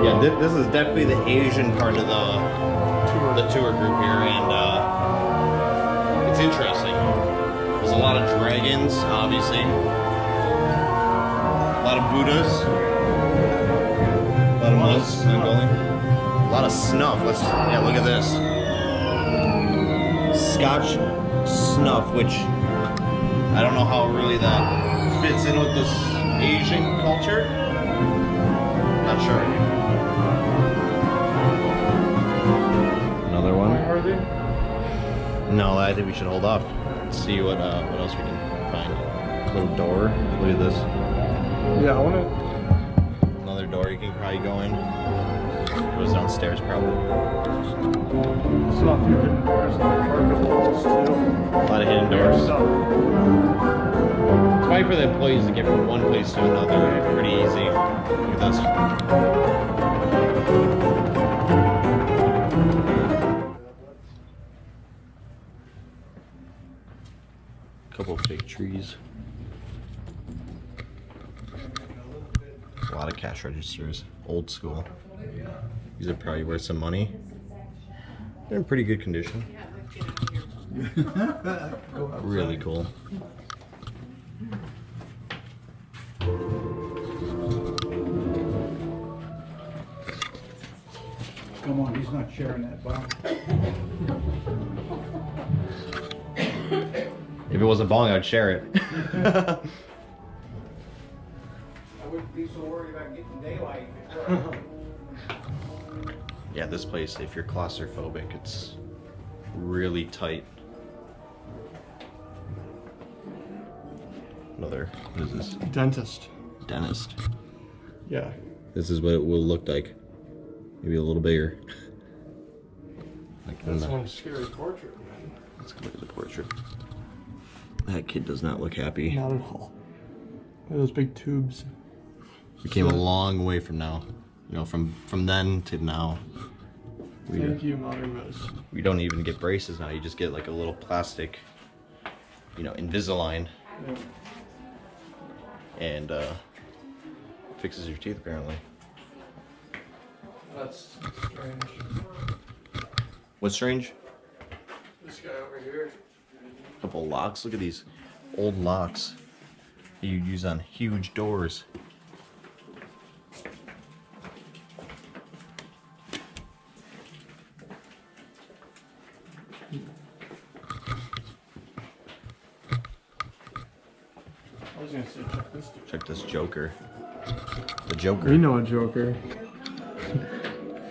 Yeah, this is definitely the Asian part of the tour group here, and it's interesting. There's a lot of dragons, obviously. A lot of Buddhas. A lot of monks, a lot of snuff. Yeah, look at this. Scotch snuff, which I don't know how really that fits in with this Asian culture. Not sure. Another one. No, I think we should hold off. Let's see what else we can find. Little door. Look at this. Yeah, I want to. Another door you can probably go in. Goes downstairs probably. It's not few hidden doors in the carpet walls too. A lot of hidden doors. It's probably for the employees to get from one place to another pretty easy. Look at this. Couple fake trees. A lot of cash registers. Old school. These are probably worth some money. They're in pretty good condition. Really cool. Come on, he's not sharing that box. If it wasn't bong, I'd share it. I wouldn't be so worried about getting daylight. Yeah, this place, if you're claustrophobic, it's really tight. Another, what is this? Dentist. Dentist. Yeah. This is what it will look like. Maybe a little bigger. Like, That's one scary portrait, man. Let's look at the portrait. That kid does not look happy. Not at all. Look at those big tubes. We came a long way from now. You know, from then to now. Thank you, Modern Rose. We don't even get braces now. You just get like a little plastic, you know, Invisalign. Yeah. And fixes your teeth apparently. That's strange. What's strange? This guy over here. Couple locks. Look at these old locks you use on huge doors. I was gonna say check this dude. Check this Joker. The Joker. We know a Joker.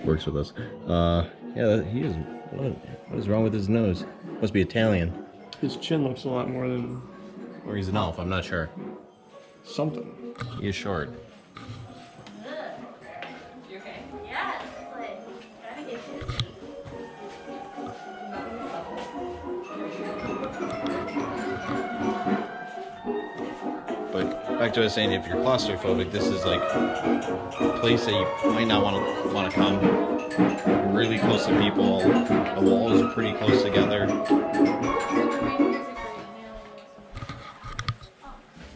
Works with us. Yeah, he is. What is wrong with his nose? Must be Italian. His chin looks a lot more than Or he's an elf, I'm not sure. something. He is short. You okay? Yeah, it's like trying to get busy. But back to what I was saying, if you're claustrophobic, this is like a place that you might not want to come. Really close to people. The walls are pretty close together.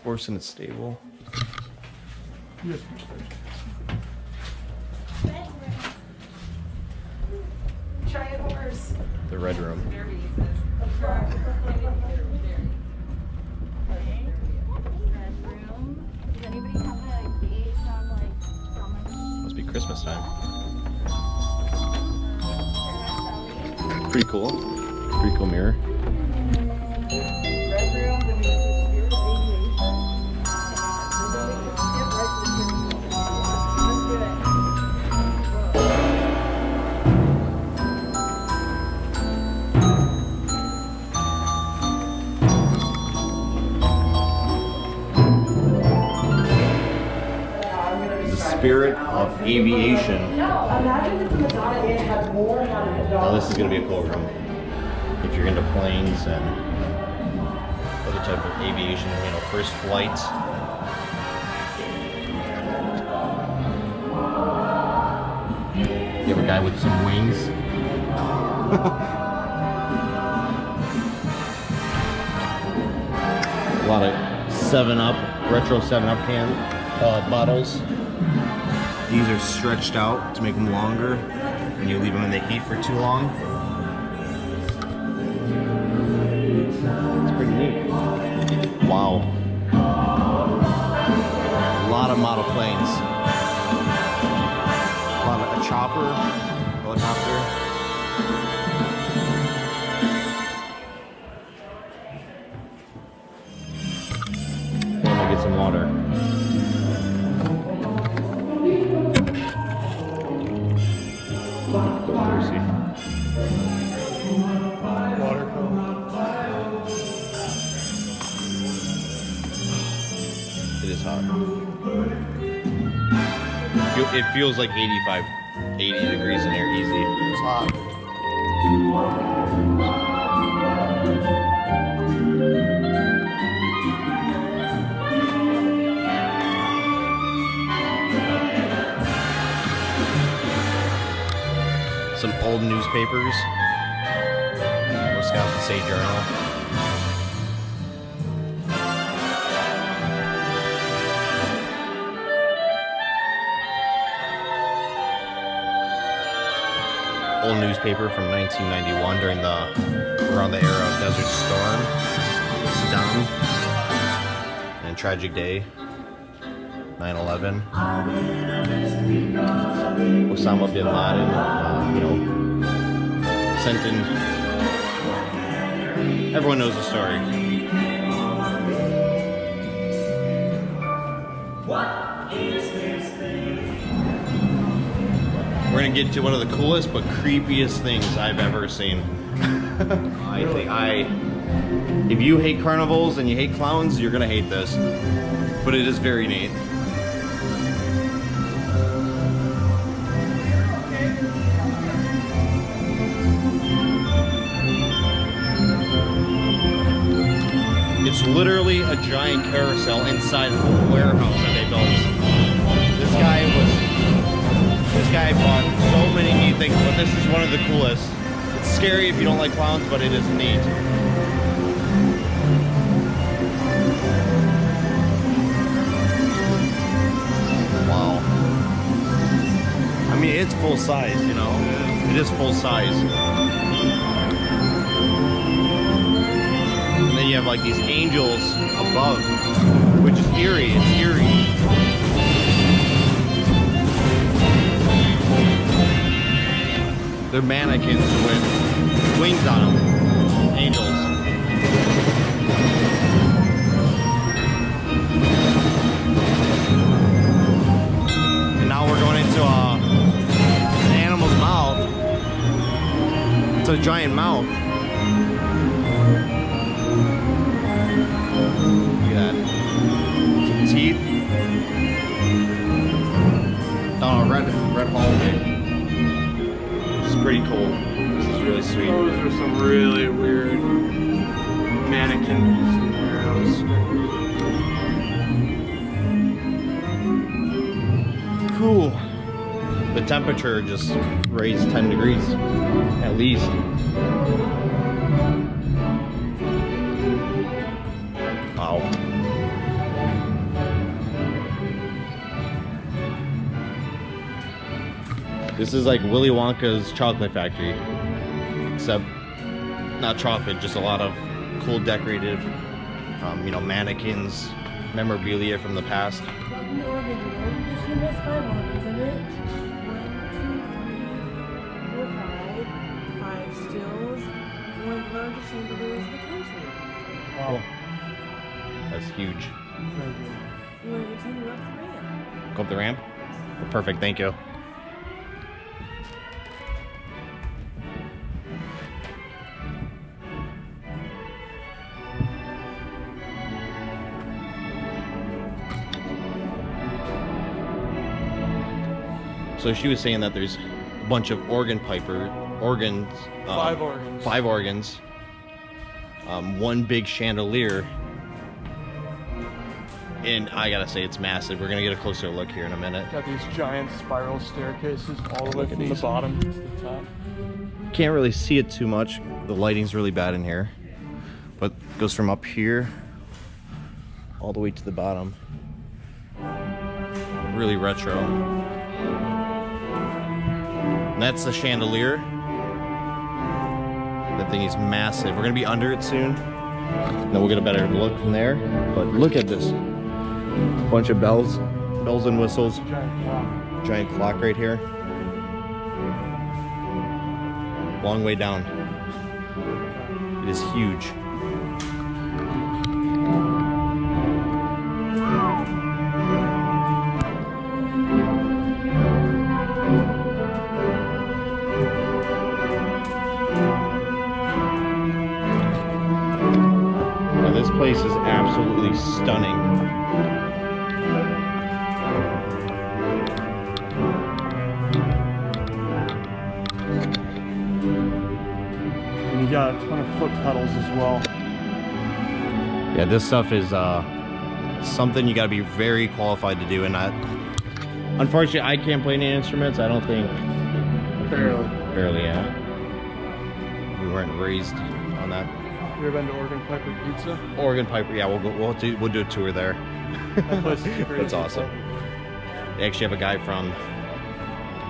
Horse in its stable. Yes. Try a horse. The red room. Does anybody have a date on like Must be Christmas time. Pretty cool. Pretty cool mirror. Red room, the Spirit of Aviation. Let's do it. The Spirit of Aviation. Now this is going to be a cool room. If you're into planes and other type of aviation, you know, first flights. You have a guy with some wings. A lot of 7-Up, retro 7-Up can bottles. These are stretched out to make them longer, and you leave them in the heat for too long. It's pretty neat. Wow. A lot of model planes. A lot of a chopper, helicopter. I'm gonna get some water. Thirsty. Water cone. It is hot. It feels like 85, 80 degrees in here, easy. It's hot. Some old newspapers. Wisconsin State Journal. Old newspaper from 1991 during around the era of Desert Storm, Saddam, and Tragic Day, 9/11. Osama bin Laden, sent in. Everyone knows the story. We're gonna get to one of the coolest but creepiest things I've ever seen. If you hate carnivals and you hate clowns, you're gonna hate this. But it is very neat. It's literally a giant carousel inside a warehouse that they built. This guy bought so many neat things, but this is one of the coolest. It's scary if you don't like clowns, but it is neat. Wow. I mean, it's full size, you know? It is full size. And then you have like these angels above, which is eerie. It's eerie. They're mannequins with wings on them. Angels. And now we're going into an animal's mouth. It's a giant mouth. Look at that. Some teeth. Oh, red hallway. It's pretty cool. This is really sweet. Those are some really weird mannequins in there. Cool. The temperature just raised 10 degrees at least. Wow. This is like Willy Wonka's chocolate factory, except not chocolate, just a lot of cool decorative, mannequins, memorabilia from the past. Welcome to Oregon, you know. This room has 5 organs in it. 1, 2, 3, 4, 5. 5 stills. 1 largest chandelier in the country. Wow. That's huge. You want to continue up the ramp? Go up the ramp? Perfect, thank you. So she was saying that there's a bunch of organs, 5 organs. 5 organs, 1 big chandelier, and I gotta say it's massive. We're gonna get a closer look here in a minute. Got these giant spiral staircases all the way from the bottom to the top. Can't really see it too much. The lighting's really bad in here, but it goes from up here all the way to the bottom. Really retro. And that's the chandelier. That thing is massive. We're gonna be under it soon. Then we'll get a better look from there. But look at this. Bunch of bells and whistles. Giant clock right here. Long way down. It is huge. Now this place is absolutely stunning. And you got a ton of foot pedals as well. Yeah, this stuff is something you got to be very qualified to do, and unfortunately I can't play any instruments. I don't think. Barely, yeah. We weren't raised on that. You ever been to Oregon Piper Pizza? Oregon Piper, yeah, we'll do a tour there. That place is crazy. That's awesome. They actually have a guy from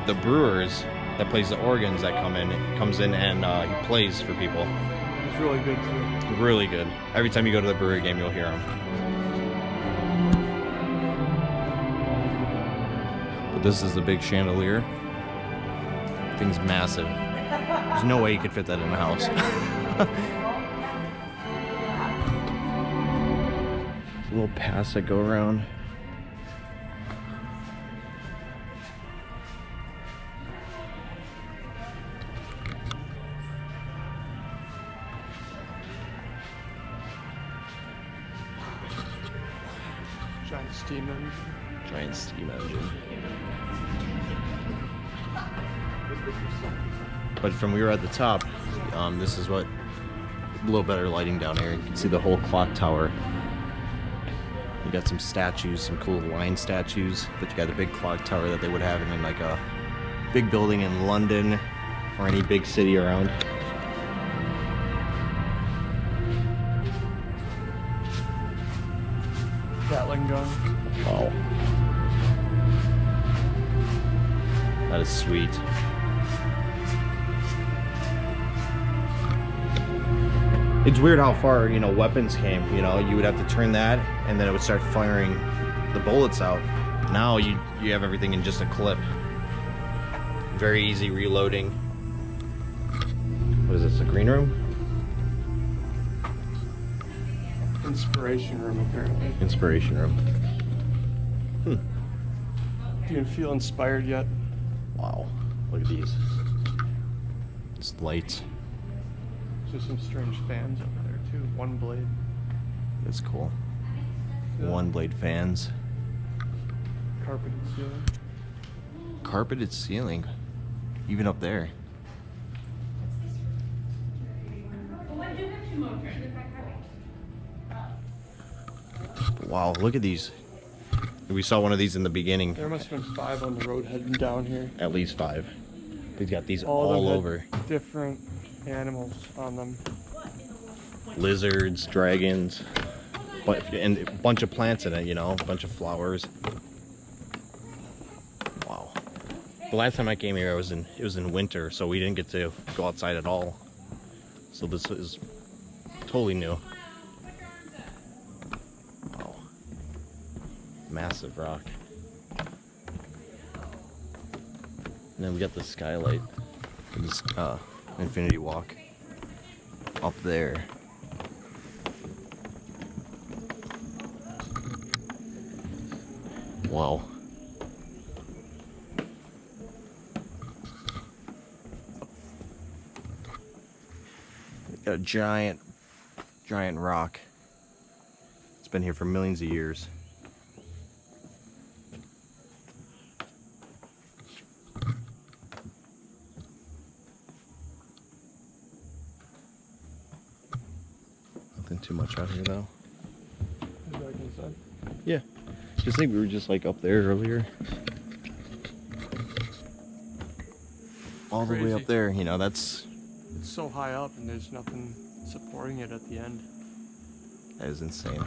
the Brewers that plays the organs that comes in and he plays for people. It's really good too. Really good. Every time you go to the Brewery game, you'll hear him. But this is the big chandelier. Thing's massive. There's no way you could fit that in a house. Little paths that go around. Giant steam engine. Giant steam engine. But from we were at the top, this is what a little better lighting down here. You can see the whole clock tower. You got some statues, some cool line statues, but you got the big clock tower that they would have in like a big building in London or any big city around. Gatling gun. Wow. That is sweet. It's weird how far, weapons came. You would have to turn that and then it would start firing the bullets out. Now you have everything in just a clip. Very easy reloading. What is this, a green room? Inspiration room, apparently. Inspiration room. Do you feel inspired yet? Wow, look at these. Just lights. There's some strange fans over there too. One blade. That's cool. Yeah. One blade fans. Carpeted ceiling. Carpeted ceiling. Even up there. Wow, look at these. We saw one of these in the beginning. There must have been 5 on the road heading down here. At least 5. They've got these All all of them over. had different animals on them. Lizards, dragons, and a bunch of plants in it, a bunch of flowers. Wow. The last time I came here, it was in winter, so we didn't get to go outside at all. So this is totally new. Wow. Massive rock. And then we got the skylight. This infinity walk up there. Wow. Got a giant rock. It's been here for millions of years. Nothing too much out here though. Back inside. Yeah. Just think we were just like up there earlier. All the way Crazy. up there, that's It's so high up and there's nothing supporting it at the end. that is insane.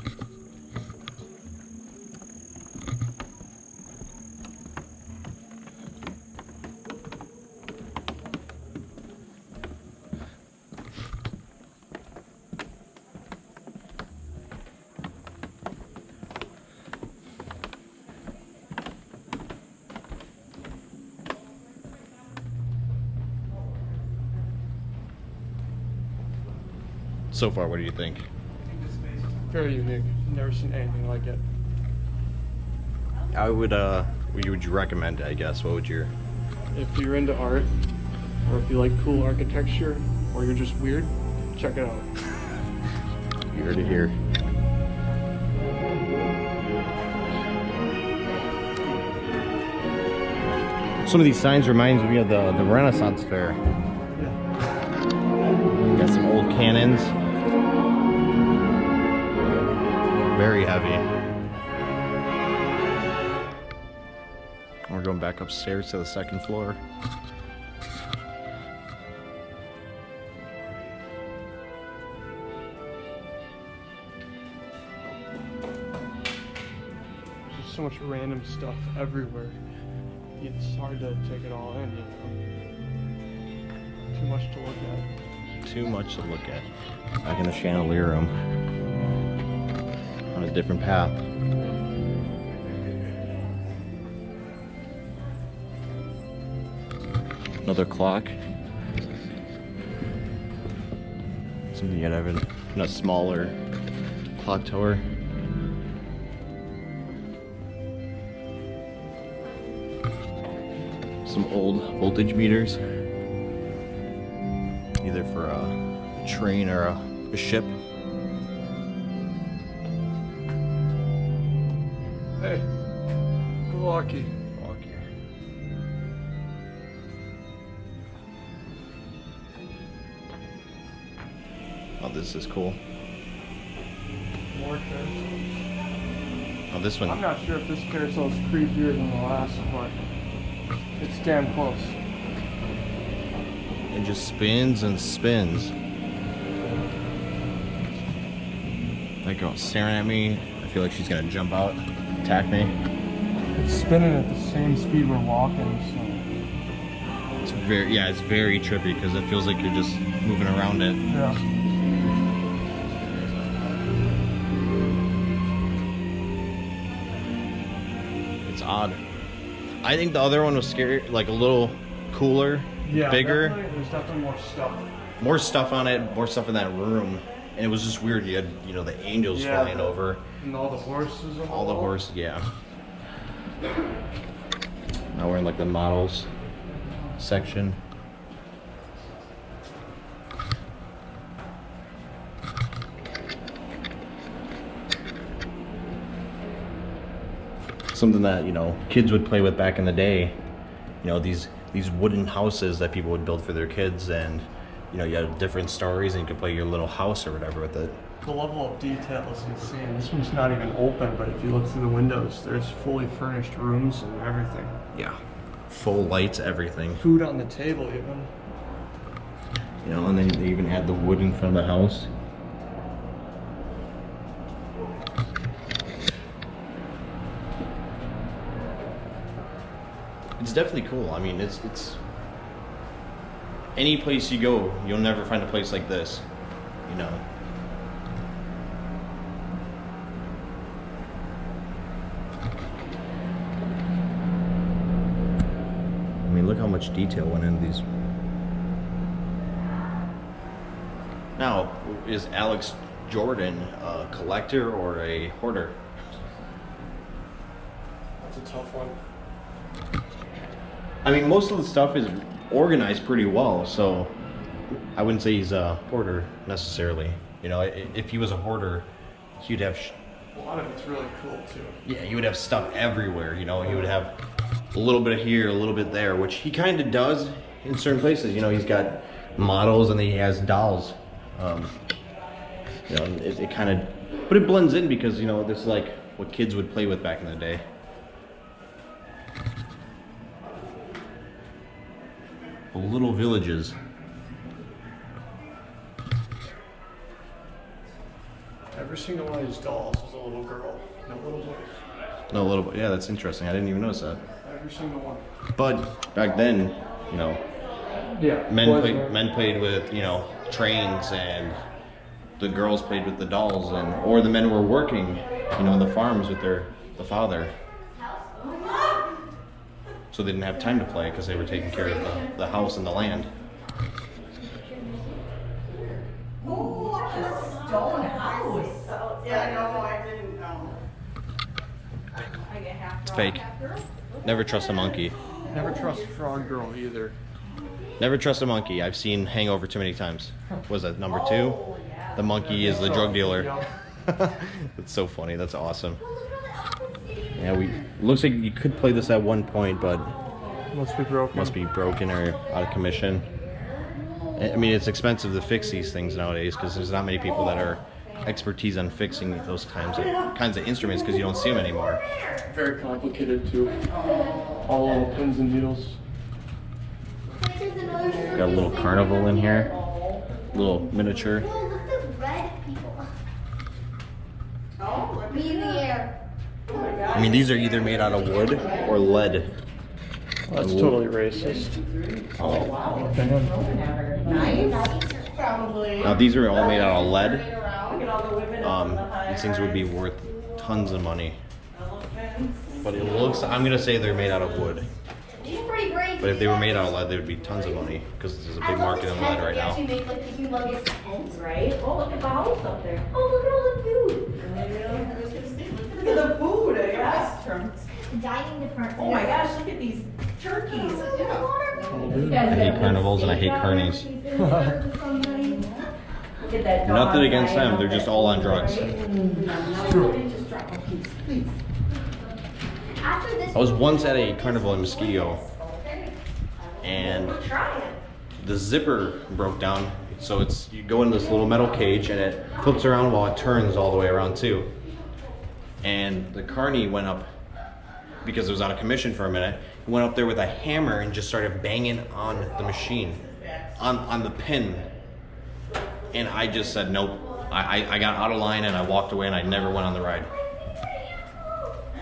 So far, what do you think? Very unique. Never seen anything like it. I would, what would you recommend, I guess? What would your... If you're into art, or if you like cool architecture, or you're just weird, check it out. You heard it here. Some of these signs reminds me of the Renaissance Fair. Yeah. Got some old cannons. Very heavy. We're going back upstairs to the second floor. There's so much random stuff everywhere. It's hard to take it all in, you know. Too much to look at. Too much to look at. Back in the chandelier room. On a different path. Another clock. Something you'd have in a smaller clock tower. Some old voltage meters. Either for a train or a ship. Hey, Milwaukee. Oh, this is cool. More carousels. Oh, this one. I'm not sure if this carousel is creepier than the last, but it's damn close. It just spins and spins. That girl's staring at me. I feel like she's gonna jump out, attack me. It's spinning at the same speed we're walking, so. It's very trippy because it feels like you're just moving around it. Yeah. It's odd. I think the other one was scary, like a little cooler, Yeah, bigger. there's definitely more stuff. More stuff on it, more stuff in that room. And it was just weird. You had, you know, the angels flying over. And all the horses. And All the horses, yeah. Now we're in like the models section. Something that, you know, kids would play with back in the day. You know, these wooden houses that people would build for their kids, and you know, you had different stories and you could play your little house or whatever with it. The level of detail is insane. This one's not even open, but if you look through the windows, there's fully furnished rooms and everything. Yeah. Full lights, everything. Food on the table even. You know, and then they even had the wood in front of the house. It's definitely cool. I mean, it's any place you go, you'll never find a place like this, you know. I mean, look how much detail went into these. Now, is Alex Jordan a collector or a hoarder? That's a tough one. I mean, most of the stuff is organized pretty well, so I wouldn't say he's a hoarder necessarily. You know, if he was a hoarder, he'd have... A lot of it's really cool too. Yeah, he would have stuff everywhere, you know. He would have a little bit here, a little bit there, which he kind of does in certain places. You know, he's got models and then he has dolls. You know, it kind of... But it blends in because, you know, this is like what kids would play with back in the day. Little villages. Every single one of these dolls is a little girl, no little boy. No, a little bit. Yeah, that's interesting. I didn't even notice that. Every single one. But back then, you know, Yeah. men played with, you know, trains, and the girls played with the dolls, or the men were working, you know, in the farms with the father. So they didn't have time to play because they were taking care of the house and the land. It's It's fake. Never trust a monkey. Never trust Frog Girl either. Never trust a monkey. I've seen Hangover too many times. Was that number 2? The monkey is the drug dealer. That's so funny. That's awesome. Yeah, looks like you could play this at one point, but Must be broken. must be broken or out of commission. I mean, it's expensive to fix these things nowadays because there's not many people that are expertise on fixing those kinds of instruments because you don't see them anymore. Very complicated too. All little pins and needles. Got a little carnival in here, little miniature. Whoa, look at the red people. Me in the air. I mean, these are either made out of wood or lead. That's totally racist. Oh. Damn. Now these are all made out of lead. These things would be worth tons of money. But it looks, I'm gonna say they're made out of wood. She's pretty brave. But if they were made out of lead, they would be tons of money because there's a big market in lead right now. Actually make like the humongous tents. Right? Oh, look at the house up there. Oh, look at all the food. Look at the food, yes. Dining department. Oh my gosh, look at these turkeys. I hate carnivals and I hate carnies. Look at that dog. Nothing against them, they're just all on drugs. After this I was once at a carnival in Mosquito and the zipper broke down. So you go in this little metal cage and it flips around while it turns all the way around too. And the carny went up because it was out of commission for a minute. He went up there with a hammer and just started banging on the machine, on the pin. And I just said nope. I got out of line and I walked away and I never went on the ride.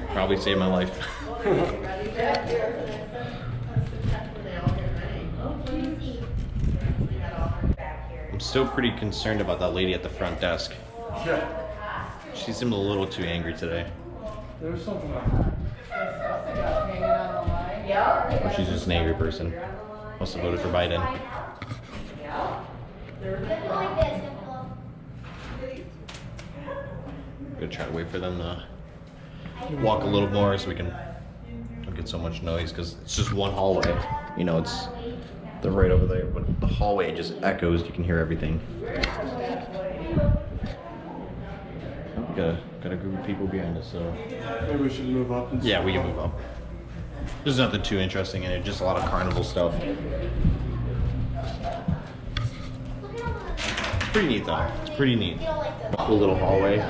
Probably saved my life. I'm still pretty concerned about that lady at the front desk. Yeah. She seemed a little too angry today. There's something like Or she's just an angry person. Must have voted for Biden. Gonna try to wait for them to walk a little more so we can don't get so much noise because it's just one hallway. You know, they're right over there, but the hallway just echoes. You can hear everything. Got a group of people behind us, so maybe we should move up and yeah, we can move up. There's nothing too interesting in it, just a lot of carnival stuff. It's pretty neat though. It's pretty neat. Cool little hallway.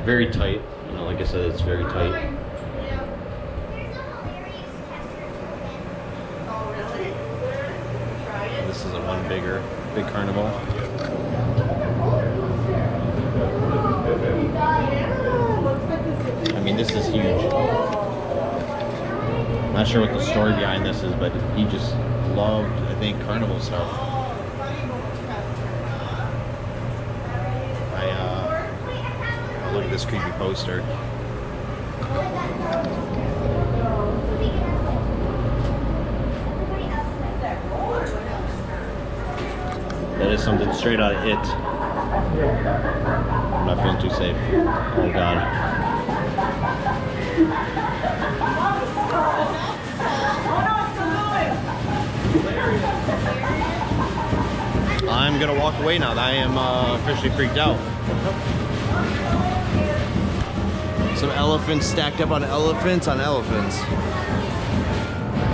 Very tight. You know, like I said, it's very tight. And this is a one big carnival. I mean, this is huge. Not sure what the story behind this is, but he just loved, I think, carnival stuff. Look at this creepy poster. That is something straight out of It. I'm not feeling too safe. Oh God. I'm gonna walk away now. I am officially freaked out. Some elephants stacked up on elephants on elephants.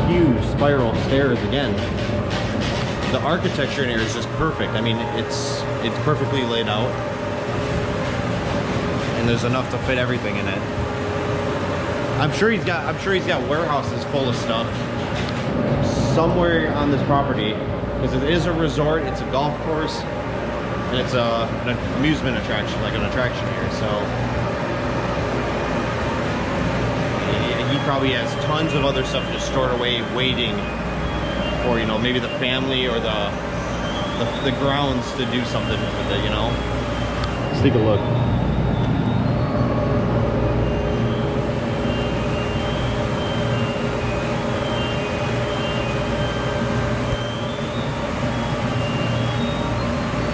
Huge spiral stairs again. The architecture in here is just perfect. I mean, it's perfectly laid out, and there's enough to fit everything in it. I'm sure he's got warehouses full of stuff somewhere on this property, because it is a resort. It's a golf course, and it's an amusement attraction, like an attraction here. So he probably has tons of other stuff just stored away, waiting for, you know, maybe the family or the grounds to do something with it, you know. Let's take a look.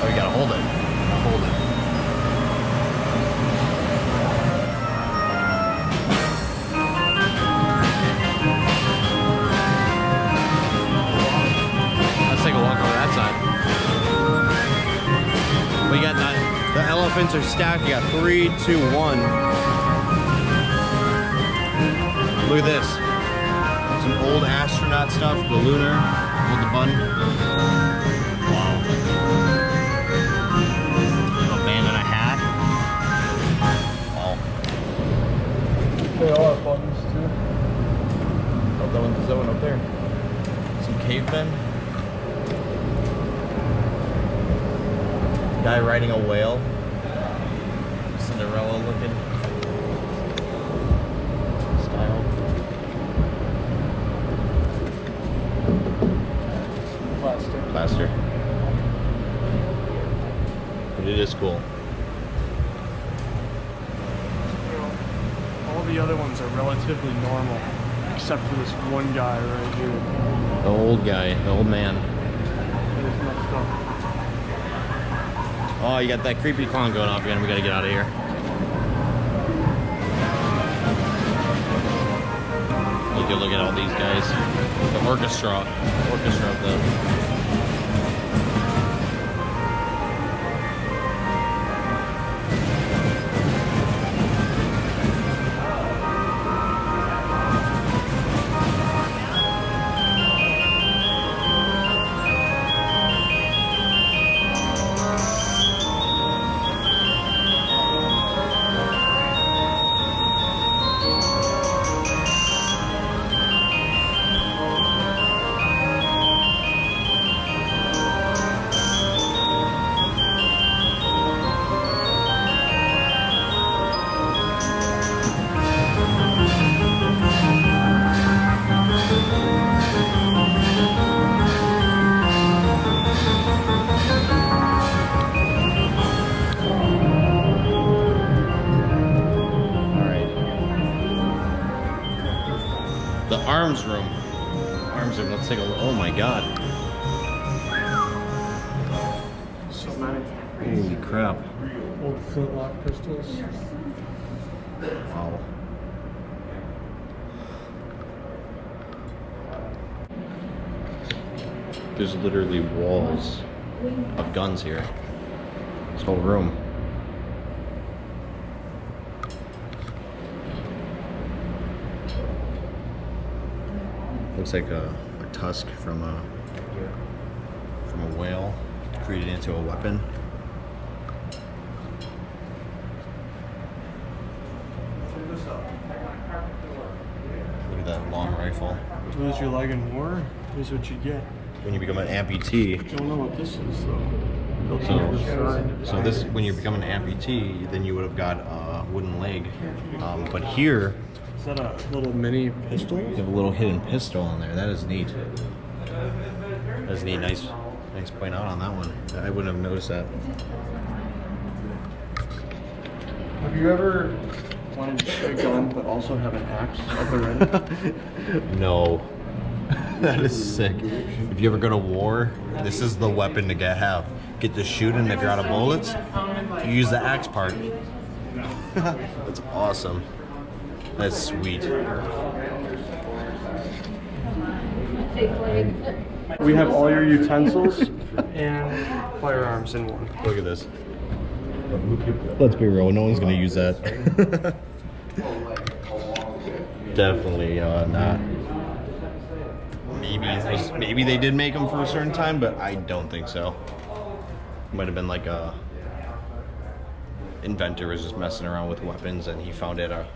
Oh, you gotta hold it. Hold it. Coins are stacked. You got 3, 2, 1. Look at this. Some old astronaut stuff. The lunar. Hold the button. Wow. A band and a hat. Wow. They all have buttons too. Oh, that one up there. Some cavemen. Guy riding a whale. Cinderella looking style. Plaster. But it is cool. All the other ones are relatively normal, except for this one guy right here. The old guy, the old man. That is messed up. Oh, you got that creepy clown going off again. We gotta get out of here. You can look at all these guys. The orchestra of the. Arms room. Let's take a look. Oh my god. So many. Holy crap. Old flintlock pistols. Wow. There's literally walls of guns here. This whole room. Looks like a tusk from a whale created into a weapon. Look at that long rifle. Lose your leg in war, here's what you get. When you become an amputee. I don't know what this is though. Built into the side. So this, when you become an amputee, then you would have got a wooden leg. But here, Is that a little mini pistol? you have a little hidden pistol in there. That is neat. That's neat. Nice point out on that one. I wouldn't have noticed that. Have you ever wanted to shoot a gun but also have an axe at the ready? No. That is sick. If you ever go to war, this is the weapon to have. Get to shooting. If you're out of bullets, you use the axe part. That's awesome. That's sweet. We have all your utensils and firearms in one. Look at this. Let's be real, no one's gonna use that. Definitely not. Maybe they did make them for a certain time, but I don't think so. Might have been like a inventor was just messing around with weapons and he found it at a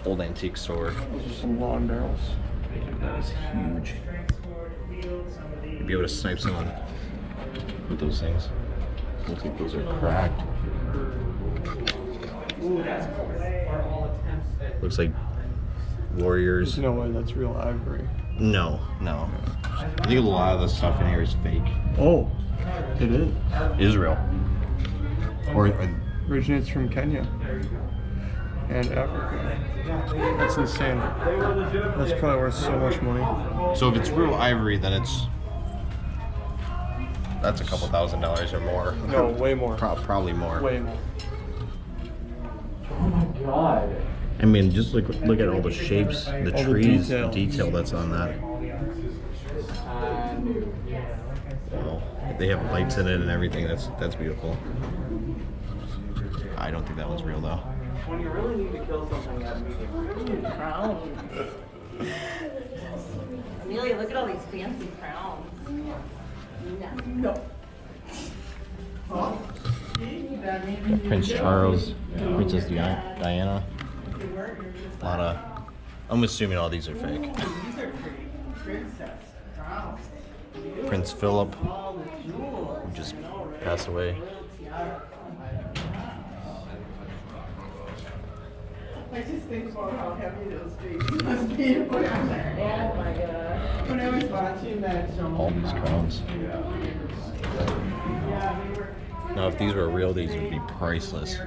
old antique store. Those are some long barrels. That is huge. You'd be able to snipe someone with those things. Looks like those are cracked. Looks like warriors. There's no way that's real ivory. No. I think a lot of the stuff in here is fake. Oh, it is. Israel. Or Originates from Kenya and Africa. That's insane. That's probably worth so much money. so if it's real ivory, then that's a couple $1,000s or more. No, way more. Probably more. Way more. I mean, just look at all the shapes, the All the trees, detail. detail that's on that. Wow. They have lights in it and everything. That's beautiful. I don't think that one's real though. When you really need to kill something, that means Crowns. Amelia, look at all these fancy crowns. No. Prince Charles, Princess Diana. A lot of. I'm assuming all these are fake. these are pretty. Princess crowns. Prince Philip, All the jewels. who just passed away. I just think about how heavy those babies must be to put on there. Oh my god. When I was watching that show. All these crowns. Yeah, they were. Now, if these were real, these would be priceless.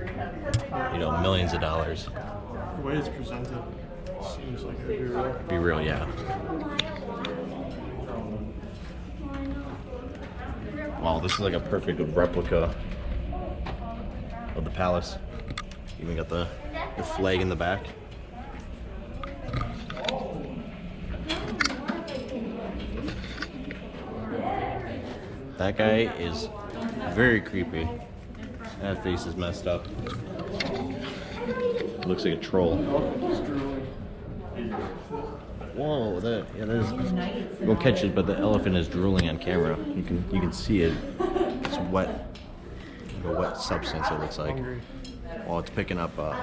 You know, millions of dollars. The way it's presented seems like it would be real. Be real, yeah. Wow, this is like a perfect replica of the palace. Even got the flag in the back. That guy is very creepy. That face is messed up. Looks like a troll. Whoa, that is. You won't catch it, but the elephant is drooling on camera. You can see it. It's wet, like a wet substance. It looks like. Hungry. Well, it's picking up a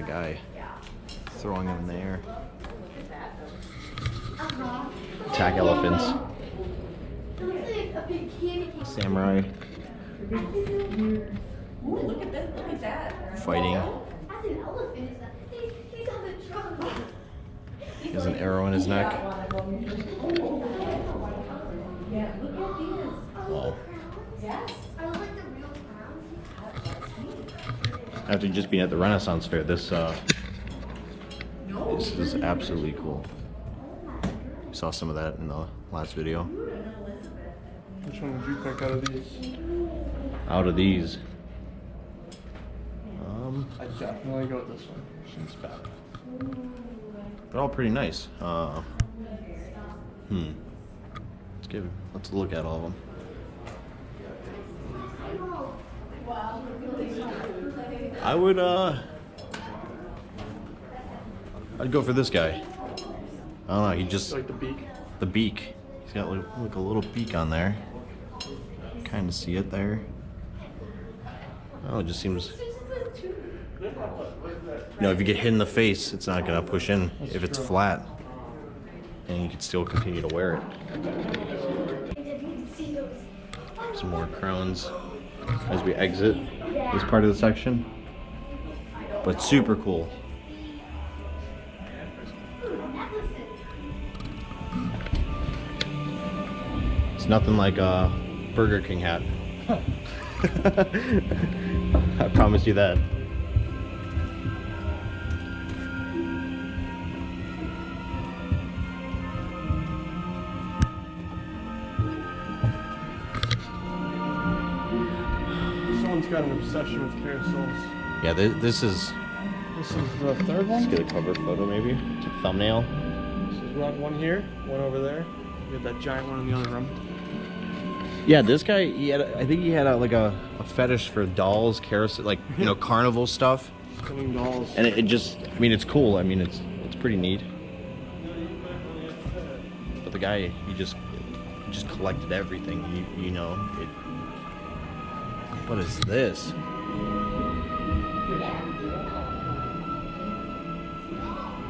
guy, throwing him in the air. Attack elephants. Samurai. Ooh, look at this, look at that. Fighting. That's an elephant. He's on the trunk. He has an arrow in his neck. Yeah, look at these. Oh. Yes. Are those like the real crowns? After just being at the Renaissance Fair, this is absolutely cool. We saw some of that in the last video. Which one would you pick out of these? Out of these, I'd definitely go with this one. Seems bad. they're all pretty nice. Let's look at all of them. I would I'd go for this guy. I don't know, he just Like the beak. the beak. He's got like a little beak on there. Kind of see it there. Oh, it just seems. You know, if you get hit in the face, it's not gonna push in if it's flat, and you can still continue to wear it. Some more crowns as we exit this part of the section, but super cool. It's nothing like a Burger King hat. I promise you that. Someone's got an obsession with carousels. Yeah, this is. This is the third Let's one. get a cover photo, maybe. It's a thumbnail. This is one here, one over there. We have that giant one in the other room. Yeah, this guy, I think he had a fetish for dolls, carousel, like, you know, carnival stuff. Spinning dolls. And it just, I mean, it's cool. I mean, it's pretty neat. But the guy, he just collected everything. You know, it. What is this?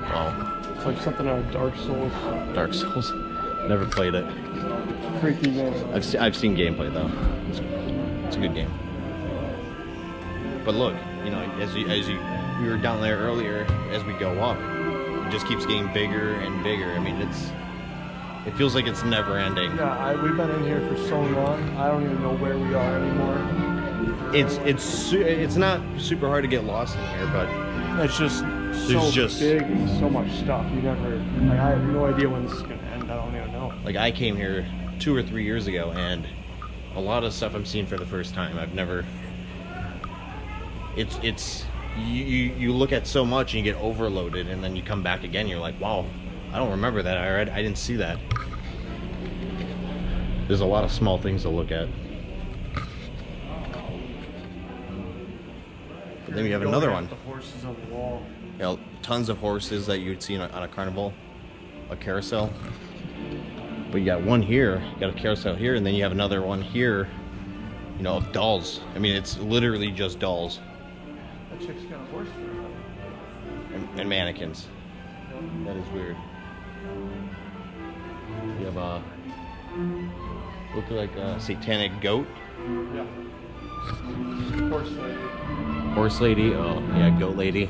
Wow, It's like something out of Dark Souls. Dark Souls. Never played it. Freaky game. I've seen gameplay though. It's a good game. But look, you know, we were down there earlier. As we go up, it just keeps getting bigger and bigger. I mean, it feels like it's never ending. Yeah, we've been in here for so long. I don't even know where we are anymore. It's not super hard to get lost in here, but It's just so big and so much stuff. You never, like, I have no idea when this is gonna end. I don't even know. like I came here 2 or 3 years ago, and a lot of stuff I'm seeing for the first time. I've never. You look at so much and you get overloaded, and then you come back again. You're like, wow, I don't remember that. I didn't see that. There's a lot of small things to look at. then we have another one. The horses on the wall. You know, tons of horses that you'd see on a carnival, a carousel. But you got one here, you got a carousel here, and then you have another one here, you know, of dolls. I mean, it's literally just dolls. That chick's got a horse for her. And mannequins. That is weird. You have a, look like a satanic goat. Yeah. Horse lady. Horse lady, oh yeah, goat lady.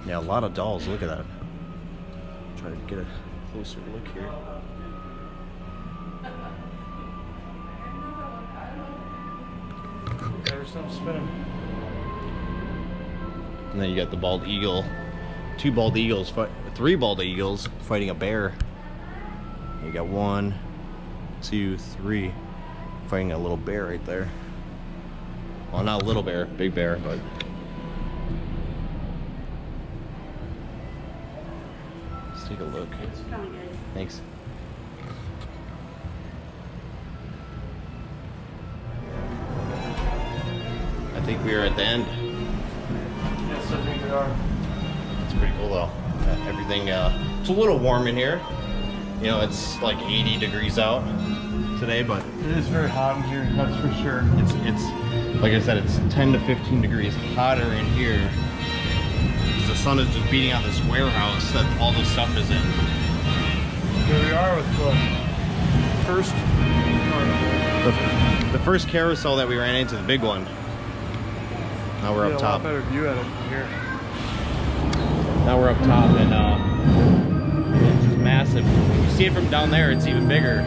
Yeah, a lot of dolls, look at that. Try to get a closer look here. There's some spinning. And then you got the bald eagle. Three bald eagles fighting a bear. You got 1, 2, 3 fighting a little bear right there. Well, not a little bear, big bear, but let's take a look. It's coming, guys. Thanks. I think we are at the end. Yes, I think we are. It's pretty cool though. Everything, it's a little warm in here. You know, it's like 80 degrees out today, but It is very hot in here, that's for sure. it's like I said, it's 10 to 15 degrees hotter in here. The sun is just beating on this warehouse that all the stuff is in. Here we are with the first carnival. The first carousel that we ran into, the big one. Now we're up top. A lot better view at it from here. Now we're up top, and it's just massive. When you see it from down there, it's even bigger.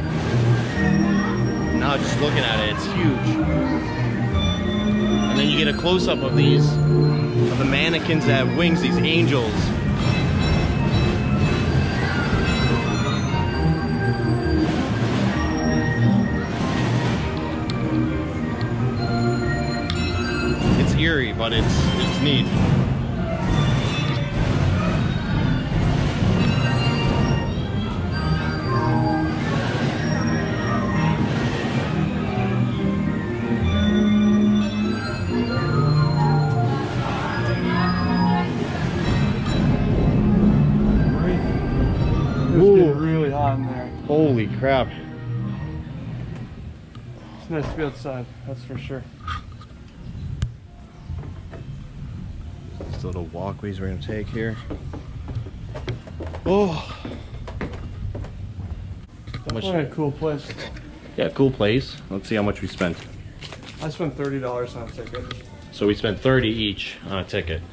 Now just looking at it, it's huge. And then you get a close-up of these, of the mannequins that have wings, these angels. It's eerie, but it's neat. It's getting really hot in there. Holy crap. It's nice to be outside, that's for sure. These little walkways we're gonna take here. Oh. Definitely a cool place. Yeah, cool place. Let's see how much we spent. I spent $30 on a ticket. So we spent 30 each on a ticket.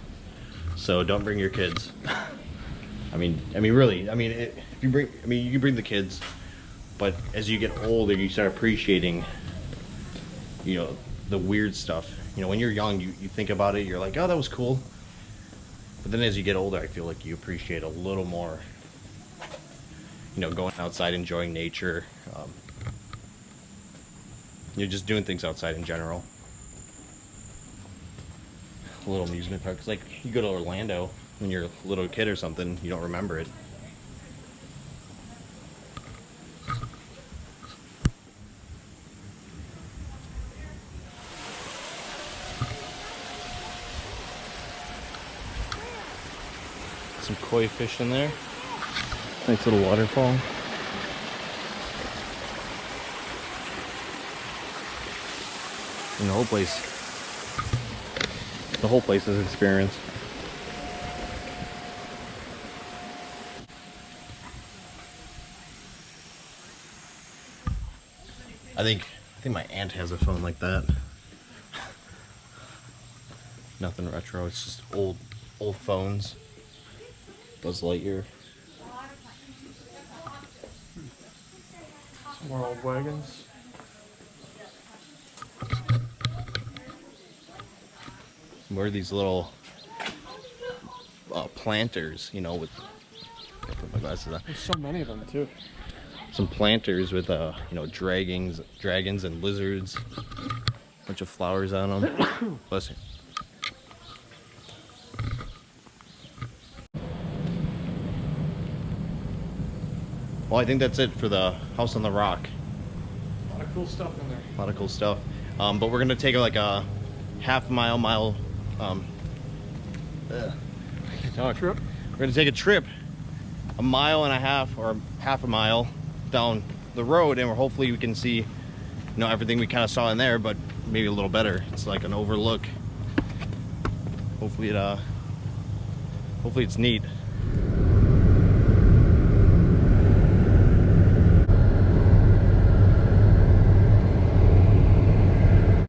So don't bring your kids. I mean, really. If you bring, you can bring the kids, but as you get older, you start appreciating, you know, the weird stuff. You know, when you're young, you think about it, you're like, oh, that was cool. But then as you get older, I feel like you appreciate a little more. You know, going outside, enjoying nature. You're just doing things outside in general. A little amusement park. 'Cause like you go to Orlando when you're a little kid or something, you don't remember it. Some koi fish in there. Nice little waterfall. And the whole place is an experience. I think my aunt has a phone like that. Nothing retro, it's just old phones. Buzz Lightyear. Some more old wagons. More of these little planters, you know, with, I put my glasses on. There's so many of them too. Some planters with you know, dragons and lizards. Bunch of flowers on them. Bless you. Well, I think that's it for the House on the Rock. A lot of cool stuff in there. A lot of cool stuff. But we're gonna take like a half mile Trip. we're gonna take a trip 1.5 miles or half a mile down the road, and hopefully we can see, you know, everything we kind of saw in there, but maybe a little better. It's like an overlook. Hopefully it's neat.